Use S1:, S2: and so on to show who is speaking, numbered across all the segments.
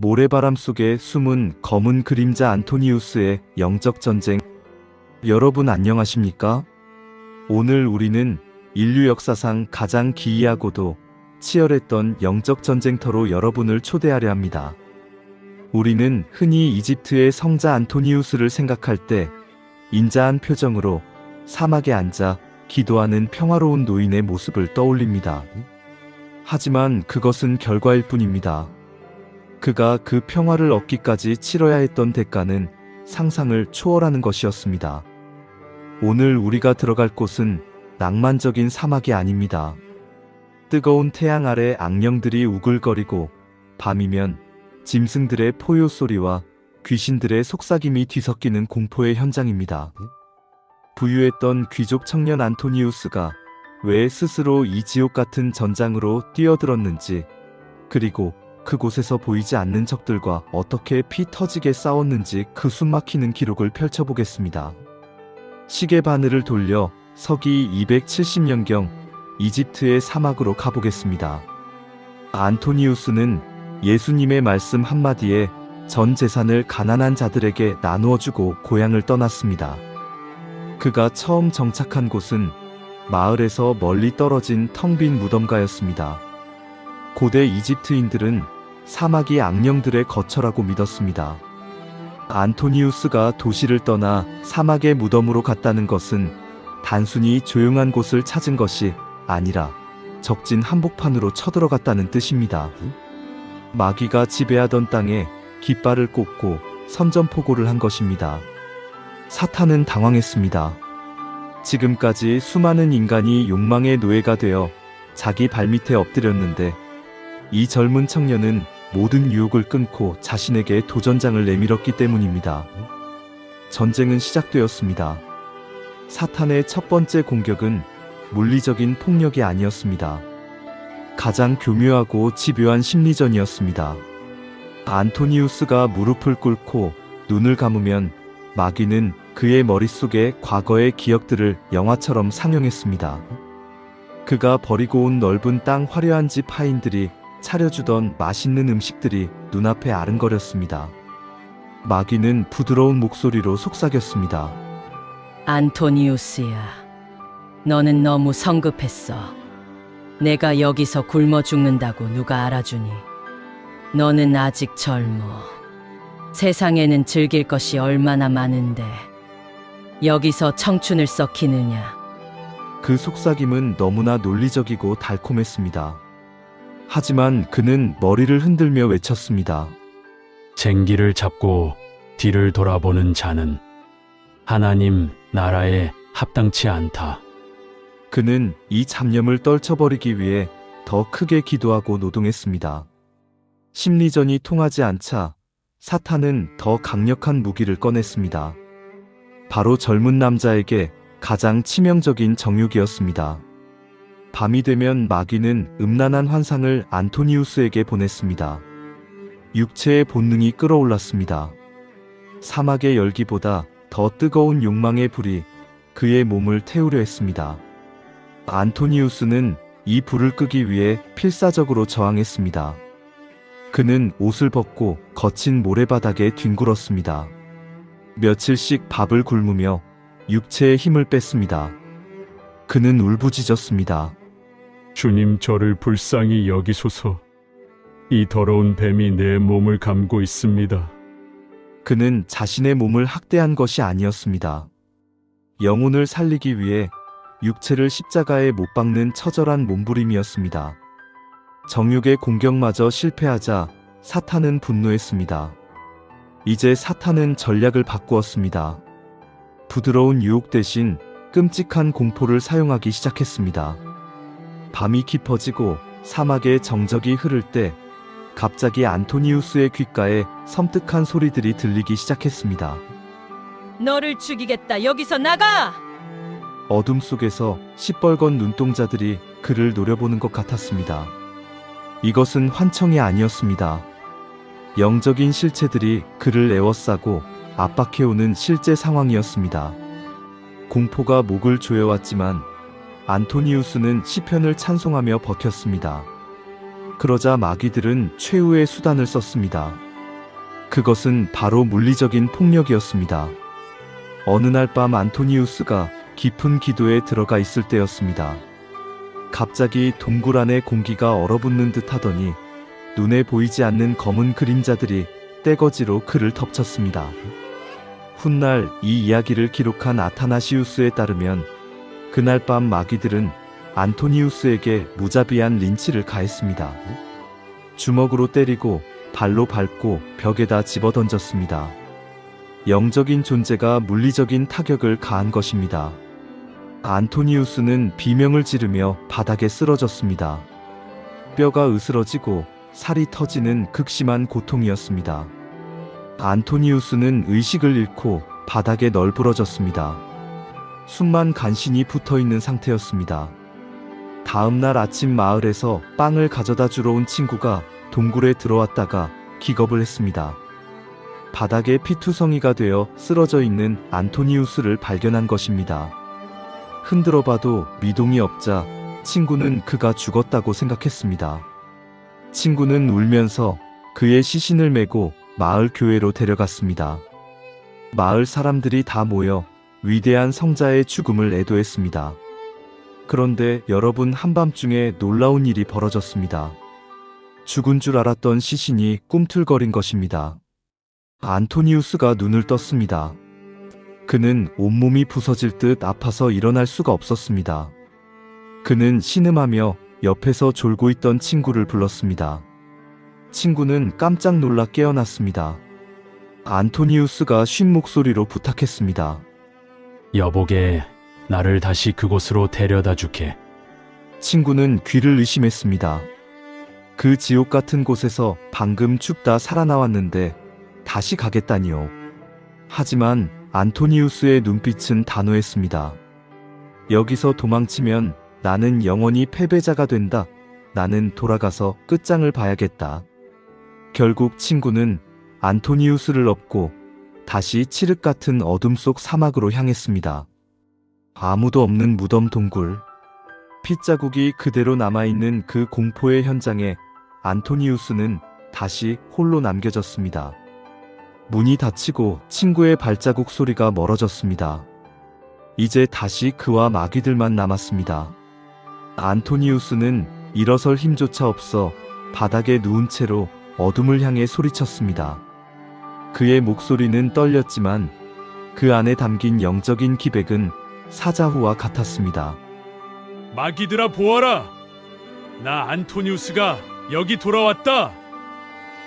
S1: 모래바람 속에 숨은 검은 그림자 안토니우스의 영적 전쟁. 여러분 안녕하십니까? 오늘 우리는 인류 역사상 가장 기이하고도 치열했던 영적 전쟁터로 여러분을 초대하려 합니다. 우리는 흔히 이집트의 성자 안토니우스를 생각할 때 인자한 표정으로 사막에 앉아 기도하는 평화로운 노인의 모습을 떠올립니다. 하지만 그것은 결과일 뿐입니다. 그가 그 평화를 얻기까지 치러야 했던 대가는 상상을 초월하는 것이었습니다. 오늘 우리가 들어갈 곳은 낭만적인 사막이 아닙니다. 뜨거운 태양 아래 악령들이 우글거리고 밤이면 짐승들의 포효 소리와 귀신들의 속삭임이 뒤섞이는 공포의 현장입니다. 부유했던 귀족 청년 안토니우스가 왜 스스로 이 지옥 같은 전장으로 뛰어들었는지, 그리고 그곳에서 보이지 않는 적들과 어떻게 피 터지게 싸웠는지 그 숨막히는 기록을 펼쳐보겠습니다. 시계 바늘을 돌려 서기 270년경 이집트의 사막으로 가보겠습니다. 안토니우스는 예수님의 말씀 한마디에 전 재산을 가난한 자들에게 나누어주고 고향을 떠났습니다. 그가 처음 정착한 곳은 마을에서 멀리 떨어진 텅 빈 무덤가였습니다. 고대 이집트인들은 사막이 악령들의 거처라고 믿었습니다. 안토니우스가 도시를 떠나 사막의 무덤으로 갔다는 것은 단순히 조용한 곳을 찾은 것이 아니라 적진 한복판으로 쳐들어갔다는 뜻입니다. 마귀가 지배하던 땅에 깃발을 꽂고 선전포고를 한 것입니다. 사탄은 당황했습니다. 지금까지 수많은 인간이 욕망의 노예가 되어 자기 발밑에 엎드렸는데 이 젊은 청년은 모든 유혹을 끊고 자신에게 도전장을 내밀었기 때문입니다. 전쟁은 시작되었습니다. 사탄의 첫 번째 공격은 물리적인 폭력이 아니었습니다. 가장 교묘하고 집요한 심리전이었습니다. 안토니우스가 무릎을 꿇고 눈을 감으면 마귀는 그의 머릿속에 과거의 기억들을 영화처럼 상영했습니다. 그가 버리고 온 넓은 땅, 화려한 집, 하인들이 차려주던 맛있는 음식들이 눈앞에 아른거렸습니다. 마귀는 부드러운 목소리로 속삭였습니다.
S2: 안토니우스야, 너는 너무 성급했어. 내가 여기서 굶어 죽는다고 누가 알아주니? 너는 아직 젊어. 세상에는 즐길 것이 얼마나 많은데 여기서 청춘을 썩히느냐?
S1: 그 속삭임은 너무나 논리적이고 달콤했습니다. 하지만 그는 머리를 흔들며 외쳤습니다.
S3: 생기를 잡고 뒤를 돌아보는 자는 하나님 나라에 합당치 않다.
S1: 그는 이 잡념을 떨쳐버리기 위해 더 크게 기도하고 노동했습니다. 심리전이 통하지 않자 사탄은 더 강력한 무기를 꺼냈습니다. 바로 젊은 남자에게 가장 치명적인 정욕이었습니다. 밤이 되면 마귀는 음란한 환상을 안토니우스에게 보냈습니다. 육체의 본능이 끌어올랐습니다. 사막의 열기보다 더 뜨거운 욕망의 불이 그의 몸을 태우려 했습니다. 안토니우스는 이 불을 끄기 위해 필사적으로 저항했습니다. 그는 옷을 벗고 거친 모래바닥에 뒹굴었습니다. 며칠씩 밥을 굶으며 육체의 힘을 뺐습니다. 그는 울부짖었습니다.
S3: 주님, 저를 불쌍히 여기소서. 이 더러운 뱀이 내 몸을 감고 있습니다.
S1: 그는 자신의 몸을 학대한 것이 아니었습니다. 영혼을 살리기 위해 육체를 십자가에 못 박는 처절한 몸부림이었습니다. 정욕의 공격마저 실패하자 사탄은 분노했습니다. 이제 사탄은 전략을 바꾸었습니다. 부드러운 유혹 대신 끔찍한 공포를 사용하기 시작했습니다. 밤이 깊어지고 사막의 정적이 흐를 때 갑자기 안토니우스의 귓가에 섬뜩한 소리들이 들리기 시작했습니다.
S2: 너를 죽이겠다. 여기서 나가!
S1: 어둠 속에서 시뻘건 눈동자들이 그를 노려보는 것 같았습니다. 이것은 환청이 아니었습니다. 영적인 실체들이 그를 에워싸고 압박해오는 실제 상황이었습니다. 공포가 목을 조여왔지만 안토니우스는 시편을 찬송하며 버텼습니다. 그러자 마귀들은 최후의 수단을 썼습니다. 그것은 바로 물리적인 폭력이었습니다. 어느 날 밤 안토니우스가 깊은 기도에 들어가 있을 때였습니다. 갑자기 동굴 안의 공기가 얼어붙는 듯 하더니 눈에 보이지 않는 검은 그림자들이 떼거지로 그를 덮쳤습니다. 훗날 이 이야기를 기록한 아타나시우스에 따르면 그날 밤 마귀들은 안토니우스에게 무자비한 린치를 가했습니다. 주먹으로 때리고 발로 밟고 벽에다 집어던졌습니다. 영적인 존재가 물리적인 타격을 가한 것입니다. 안토니우스는 비명을 지르며 바닥에 쓰러졌습니다. 뼈가 으스러지고 살이 터지는 극심한 고통이었습니다. 안토니우스는 의식을 잃고 바닥에 널브러졌습니다. 숨만 간신히 붙어있는 상태였습니다. 다음 날 아침 마을에서 빵을 가져다 주러 온 친구가 동굴에 들어왔다가 기겁을 했습니다. 바닥에 피투성이가 되어 쓰러져 있는 안토니우스를 발견한 것입니다. 흔들어 봐도 미동이 없자 친구는 그가 죽었다고 생각했습니다. 친구는 울면서 그의 시신을 메고 마을 교회로 데려갔습니다. 마을 사람들이 다 모여 위대한 성자의 죽음을 애도했습니다. 그런데 여러분, 한밤중에 놀라운 일이 벌어졌습니다. 죽은 줄 알았던 시신이 꿈틀거린 것입니다. 안토니우스가 눈을 떴습니다. 그는 온몸이 부서질 듯 아파서 일어날 수가 없었습니다. 그는 신음하며 옆에서 졸고 있던 친구를 불렀습니다. 친구는 깜짝 놀라 깨어났습니다. 안토니우스가 쉰 목소리로 부탁했습니다.
S4: 여보게, 나를 다시 그곳으로 데려다 주게.
S1: 친구는 귀를 의심했습니다. 그 지옥 같은 곳에서 방금 죽다 살아나왔는데 다시 가겠다니요. 하지만 안토니우스의 눈빛은 단호했습니다. 여기서 도망치면 나는 영원히 패배자가 된다. 나는 돌아가서 끝장을 봐야겠다. 결국 친구는 안토니우스를 업고 다시 칠흑 같은 어둠 속 사막으로 향했습니다. 아무도 없는 무덤 동굴. 핏자국이 그대로 남아있는 그 공포의 현장에 안토니우스는 다시 홀로 남겨졌습니다. 문이 닫히고 친구의 발자국 소리가 멀어졌습니다. 이제 다시 그와 마귀들만 남았습니다. 안토니우스는 일어설 힘조차 없어 바닥에 누운 채로 어둠을 향해 소리쳤습니다. 그의 목소리는 떨렸지만 그 안에 담긴 영적인 기백은 사자후와 같았습니다.
S3: 마귀들아 보아라! 나 안토니우스가 여기 돌아왔다!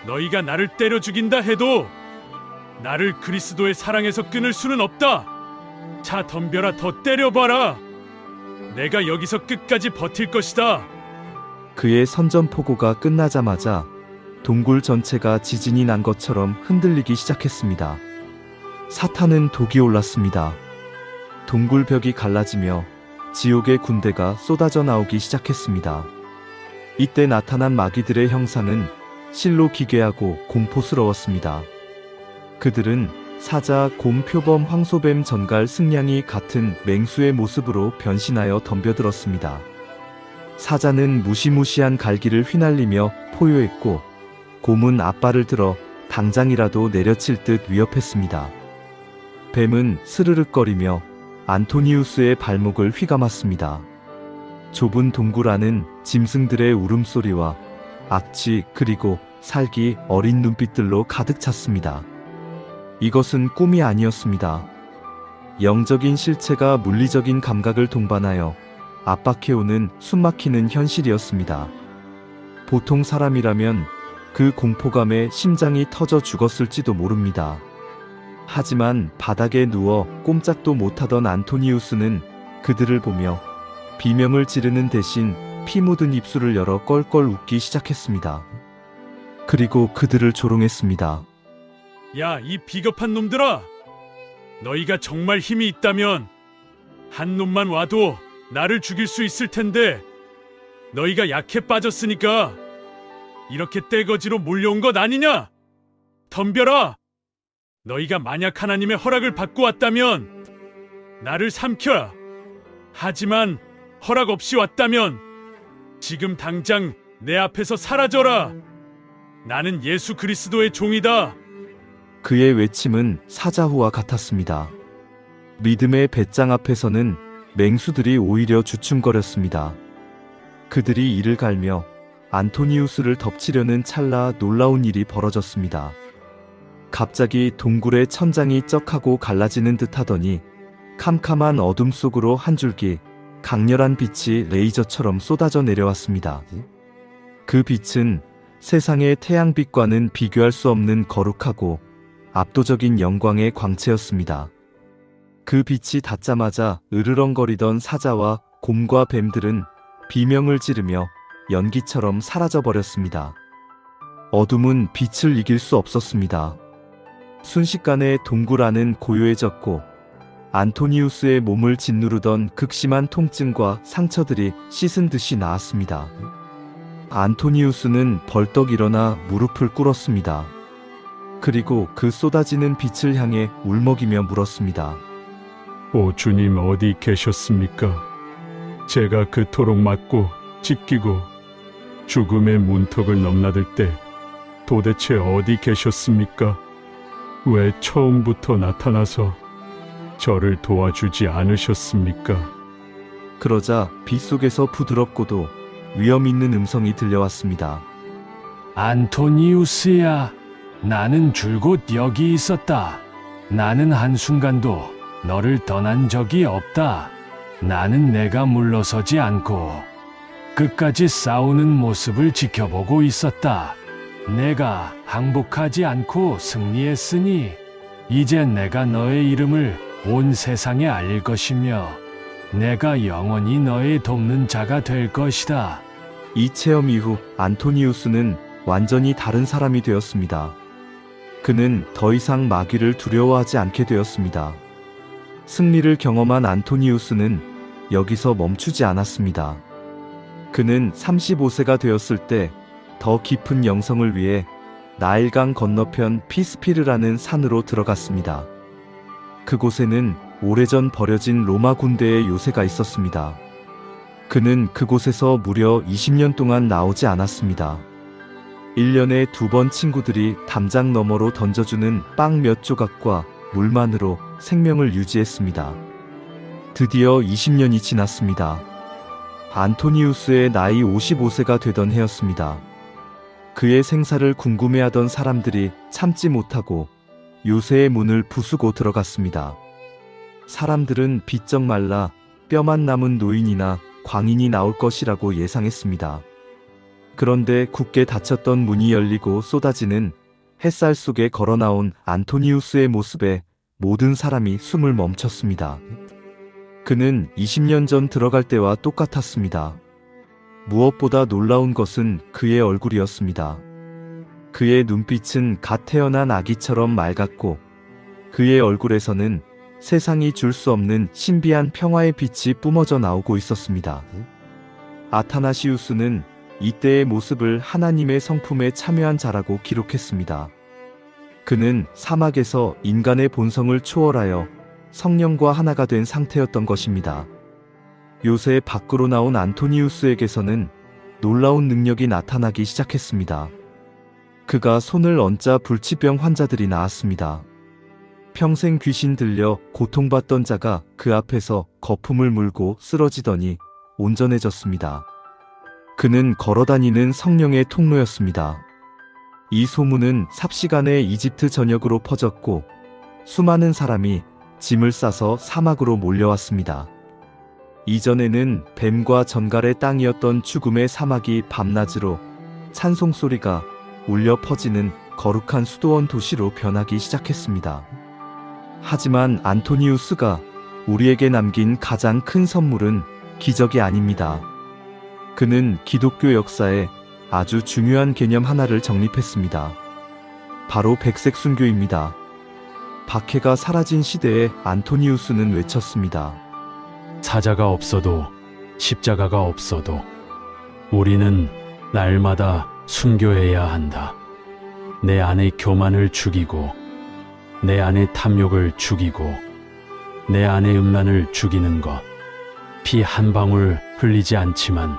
S3: 너희가 나를 때려 죽인다 해도 나를 그리스도의 사랑에서 끊을 수는 없다! 자, 덤벼라, 더 때려봐라! 내가 여기서 끝까지 버틸 것이다!
S1: 그의 선전포고가 끝나자마자 동굴 전체가 지진이 난 것처럼 흔들리기 시작했습니다. 사탄은 독이 올랐습니다. 동굴 벽이 갈라지며 지옥의 군대가 쏟아져 나오기 시작했습니다. 이때 나타난 마귀들의 형상은 실로 기괴하고 공포스러웠습니다. 그들은 사자, 곰, 표범, 황소뱀, 전갈, 승냥이 같은 맹수의 모습으로 변신하여 덤벼들었습니다. 사자는 무시무시한 갈기를 휘날리며 포효했고, 곰은 앞발을 들어 당장이라도 내려칠 듯 위협했습니다. 뱀은 스르륵거리며 안토니우스의 발목을 휘감았습니다. 좁은 동굴 안은 짐승들의 울음소리와 악취 그리고 살기 어린 눈빛들로 가득 찼습니다. 이것은 꿈이 아니었습니다. 영적인 실체가 물리적인 감각을 동반하여 압박해오는 숨막히는 현실이었습니다. 보통 사람이라면 그 공포감에 심장이 터져 죽었을지도 모릅니다. 하지만 바닥에 누워 꼼짝도 못하던 안토니우스는 그들을 보며 비명을 지르는 대신 피 묻은 입술을 열어 껄껄 웃기 시작했습니다. 그리고 그들을 조롱했습니다.
S3: 야, 이 비겁한 놈들아! 너희가 정말 힘이 있다면 한 놈만 와도 나를 죽일 수 있을 텐데 너희가 약해 빠졌으니까 이렇게 떼거지로 몰려온 것 아니냐? 덤벼라! 너희가 만약 하나님의 허락을 받고 왔다면 나를 삼켜라. 하지만 허락 없이 왔다면 지금 당장 내 앞에서 사라져라. 나는 예수 그리스도의 종이다.
S1: 그의 외침은 사자후와 같았습니다. 믿음의 배짱 앞에서는 맹수들이 오히려 주춤거렸습니다. 그들이 이를 갈며 안토니우스를 덮치려는 찰나 놀라운 일이 벌어졌습니다. 갑자기 동굴의 천장이 쩍하고 갈라지는 듯 하더니 캄캄한 어둠 속으로 한 줄기 강렬한 빛이 레이저처럼 쏟아져 내려왔습니다. 그 빛은 세상의 태양빛과는 비교할 수 없는 거룩하고 압도적인 영광의 광채였습니다. 그 빛이 닿자마자 으르렁거리던 사자와 곰과 뱀들은 비명을 지르며 연기처럼 사라져버렸습니다. 어둠은 빛을 이길 수 없었습니다. 순식간에 동굴 안은 고요해졌고 안토니우스의 몸을 짓누르던 극심한 통증과 상처들이 씻은 듯이 나았습니다. 안토니우스는 벌떡 일어나 무릎을 꿇었습니다. 그리고 그 쏟아지는 빛을 향해 울먹이며 물었습니다.
S3: 오 주님 어디 계셨습니까? 제가 그토록 맞고 찢기고 죽음의 문턱을 넘나들 때 도대체 어디 계셨습니까? 왜 처음부터 나타나서 저를 도와주지 않으셨습니까?
S1: 그러자 빛 속에서 부드럽고도 위험 있는 음성이 들려왔습니다.
S4: 안토니우스야, 나는 줄곧 여기 있었다. 나는 한순간도 너를 떠난 적이 없다. 나는 내가 물러서지 않고 끝까지 싸우는 모습을 지켜보고 있었다. 내가 항복하지 않고 승리했으니 이제 내가 너의 이름을 온 세상에 알릴 것이며 내가 영원히 너의 돕는 자가 될 것이다.
S1: 이 체험 이후 안토니우스는 완전히 다른 사람이 되었습니다. 그는 더 이상 마귀를 두려워하지 않게 되었습니다. 승리를 경험한 안토니우스는 여기서 멈추지 않았습니다. 그는 35세가 되었을 때 더 깊은 영성을 위해 나일강 건너편 피스피르라는 산으로 들어갔습니다. 그곳에는 오래전 버려진 로마 군대의 요새가 있었습니다. 그는 그곳에서 무려 20년 동안 나오지 않았습니다. 1년에 2번 친구들이 담장 너머로 던져주는 빵 몇 조각과 물만으로 생명을 유지했습니다. 드디어 20년이 지났습니다. 안토니우스의 나이 55세가 되던 해였습니다. 그의 생사를 궁금해하던 사람들이 참지 못하고 요새의 문을 부수고 들어갔습니다. 사람들은 비쩍 말라 뼈만 남은 노인이나 광인이 나올 것이라고 예상했습니다. 그런데 굳게 닫혔던 문이 열리고 쏟아지는 햇살 속에 걸어나온 안토니우스의 모습에 모든 사람이 숨을 멈췄습니다. 그는 20년 전 들어갈 때와 똑같았습니다. 무엇보다 놀라운 것은 그의 얼굴이었습니다. 그의 눈빛은 갓 태어난 아기처럼 맑았고 그의 얼굴에서는 세상이 줄 수 없는 신비한 평화의 빛이 뿜어져 나오고 있었습니다. 아타나시우스는 이때의 모습을 하나님의 성품에 참여한 자라고 기록했습니다. 그는 사막에서 인간의 본성을 초월하여 성령과 하나가 된 상태였던 것입니다. 요새 밖으로 나온 안토니우스에게서는 놀라운 능력이 나타나기 시작했습니다. 그가 손을 얹자 불치병 환자들이 나았습니다. 평생 귀신 들려 고통받던 자가 그 앞에서 거품을 물고 쓰러지더니 온전해졌습니다. 그는 걸어다니는 성령의 통로였습니다. 이 소문은 삽시간에 이집트 전역으로 퍼졌고 수많은 사람이 짐을 싸서 사막으로 몰려왔습니다. 이전에는 뱀과 전갈의 땅이었던 죽음의 사막이 밤낮으로 찬송 소리가 울려 퍼지는 거룩한 수도원 도시로 변하기 시작했습니다. 하지만 안토니우스가 우리에게 남긴 가장 큰 선물은 기적이 아닙니다. 그는 기독교 역사에 아주 중요한 개념 하나를 정립했습니다. 바로 백색 순교입니다. 박해가 사라진 시대에 안토니우스는 외쳤습니다.
S4: 사자가 없어도 십자가가 없어도 우리는 날마다 순교해야 한다. 내 안의 교만을 죽이고 내 안의 탐욕을 죽이고 내 안의 음란을 죽이는 것. 피 한 방울 흘리지 않지만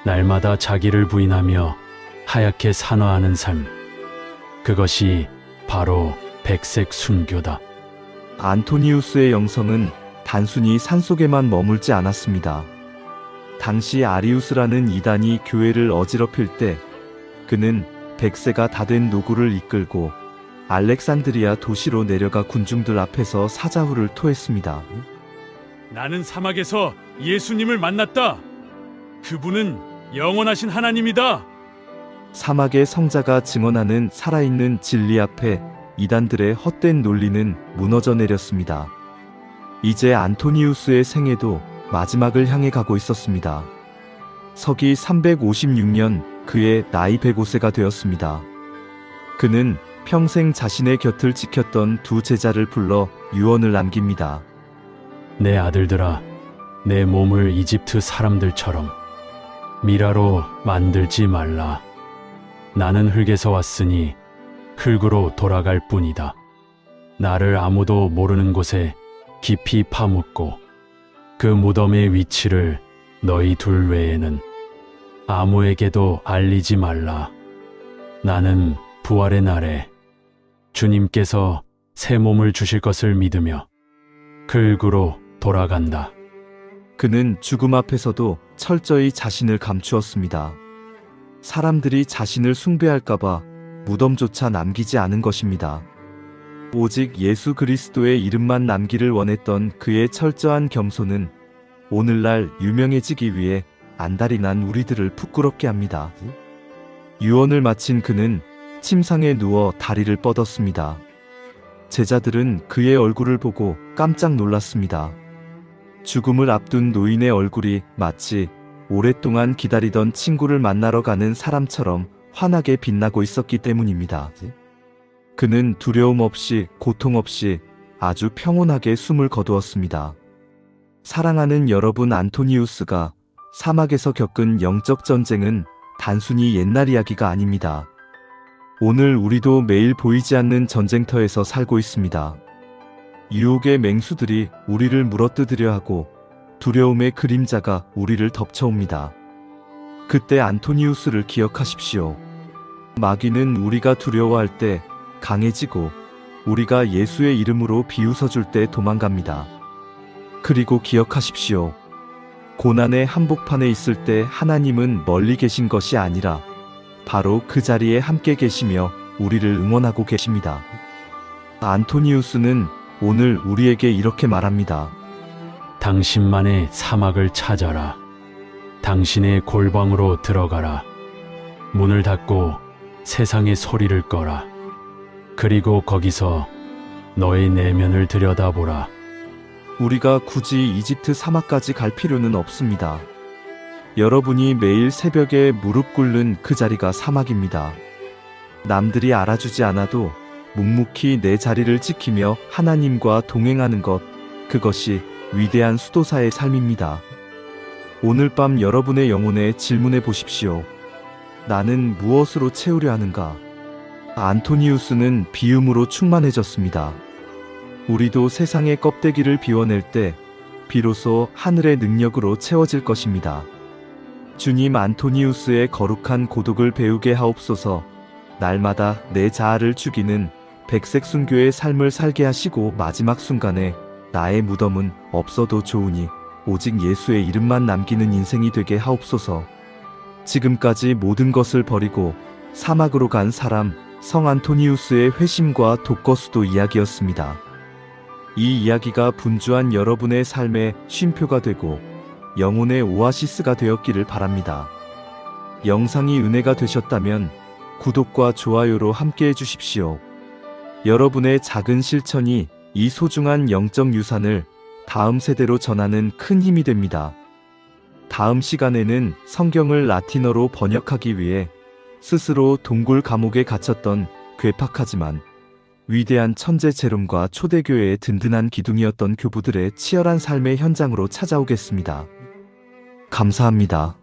S4: 날마다 자기를 부인하며 하얗게 산화하는 삶. 그것이 바로 백색 순교다.
S1: 안토니우스의 영성은 단순히 산속에만 머물지 않았습니다. 당시 아리우스라는 이단이 교회를 어지럽힐 때 그는 100세가 다 된 노구를 이끌고 알렉산드리아 도시로 내려가 군중들 앞에서 사자후를 토했습니다.
S3: 나는 사막에서 예수님을 만났다. 그분은 영원하신 하나님이다.
S1: 사막의 성자가 증언하는 살아있는 진리 앞에 이단들의 헛된 논리는 무너져 내렸습니다. 이제 안토니우스의 생애도 마지막을 향해 가고 있었습니다. 서기 356년 그의 나이 105세가 되었습니다. 그는 평생 자신의 곁을 지켰던 두 제자를 불러 유언을 남깁니다.
S4: 내 아들들아, 내 몸을 이집트 사람들처럼 미라로 만들지 말라. 나는 흙에서 왔으니 흙으로 돌아갈 뿐이다. 나를 아무도 모르는 곳에 깊이 파묻고 그 무덤의 위치를 너희 둘 외에는 아무에게도 알리지 말라. 나는 부활의 날에 주님께서 새 몸을 주실 것을 믿으며 흙으로 돌아간다.
S1: 그는 죽음 앞에서도 철저히 자신을 감추었습니다. 사람들이 자신을 숭배할까봐 무덤조차 남기지 않은 것입니다. 오직 예수 그리스도의 이름만 남기를 원했던 그의 철저한 겸손은 오늘날 유명해지기 위해 안달이 난 우리들을 부끄럽게 합니다. 유언을 마친 그는 침상에 누워 다리를 뻗었습니다. 제자들은 그의 얼굴을 보고 깜짝 놀랐습니다. 죽음을 앞둔 노인의 얼굴이 마치 오랫동안 기다리던 친구를 만나러 가는 사람처럼 환하게 빛나고 있었기 때문입니다. 그는 두려움 없이 고통 없이 아주 평온하게 숨을 거두었습니다. 사랑하는 여러분, 안토니우스가 사막에서 겪은 영적 전쟁은 단순히 옛날 이야기가 아닙니다. 오늘 우리도 매일 보이지 않는 전쟁터에서 살고 있습니다. 유혹의 맹수들이 우리를 물어뜯으려 하고 두려움의 그림자가 우리를 덮쳐옵니다. 그때 안토니우스를 기억하십시오. 마귀는 우리가 두려워할 때 강해지고 우리가 예수의 이름으로 비웃어줄 때 도망갑니다. 그리고 기억하십시오. 고난의 한복판에 있을 때 하나님은 멀리 계신 것이 아니라 바로 그 자리에 함께 계시며 우리를 응원하고 계십니다. 안토니우스는 오늘 우리에게 이렇게 말합니다.
S4: 당신만의 사막을 찾아라. 당신의 골방으로 들어가라. 문을 닫고 세상의 소리를 꺼라. 그리고 거기서 너의 내면을 들여다보라.
S1: 우리가 굳이 이집트 사막까지 갈 필요는 없습니다. 여러분이 매일 새벽에 무릎 꿇는 그 자리가 사막입니다. 남들이 알아주지 않아도 묵묵히 내 자리를 지키며 하나님과 동행하는 것, 그것이 위대한 수도사의 삶입니다. 오늘 밤 여러분의 영혼에 질문해 보십시오. 나는 무엇으로 채우려 하는가? 안토니우스는 비움으로 충만해졌습니다. 우리도 세상의 껍데기를 비워낼 때 비로소 하늘의 능력으로 채워질 것입니다. 주님, 안토니우스의 거룩한 고독을 배우게 하옵소서. 날마다 내 자아를 죽이는 백색 순교의 삶을 살게 하시고 마지막 순간에 나의 무덤은 없어도 좋으니 오직 예수의 이름만 남기는 인생이 되게 하옵소서. 지금까지 모든 것을 버리고 사막으로 간 사람 성 안토니우스의 회심과 독거수도 이야기였습니다. 이 이야기가 분주한 여러분의 삶의 쉼표가 되고 영혼의 오아시스가 되었기를 바랍니다. 영상이 은혜가 되셨다면 구독과 좋아요로 함께 해주십시오. 여러분의 작은 실천이 이 소중한 영적 유산을 다음 세대로 전하는 큰 힘이 됩니다. 다음 시간에는 성경을 라틴어로 번역하기 위해 스스로 동굴 감옥에 갇혔던 괴팍하지만 위대한 천재 제롬과 초대교회의 든든한 기둥이었던 교부들의 치열한 삶의 현장으로 찾아오겠습니다. 감사합니다.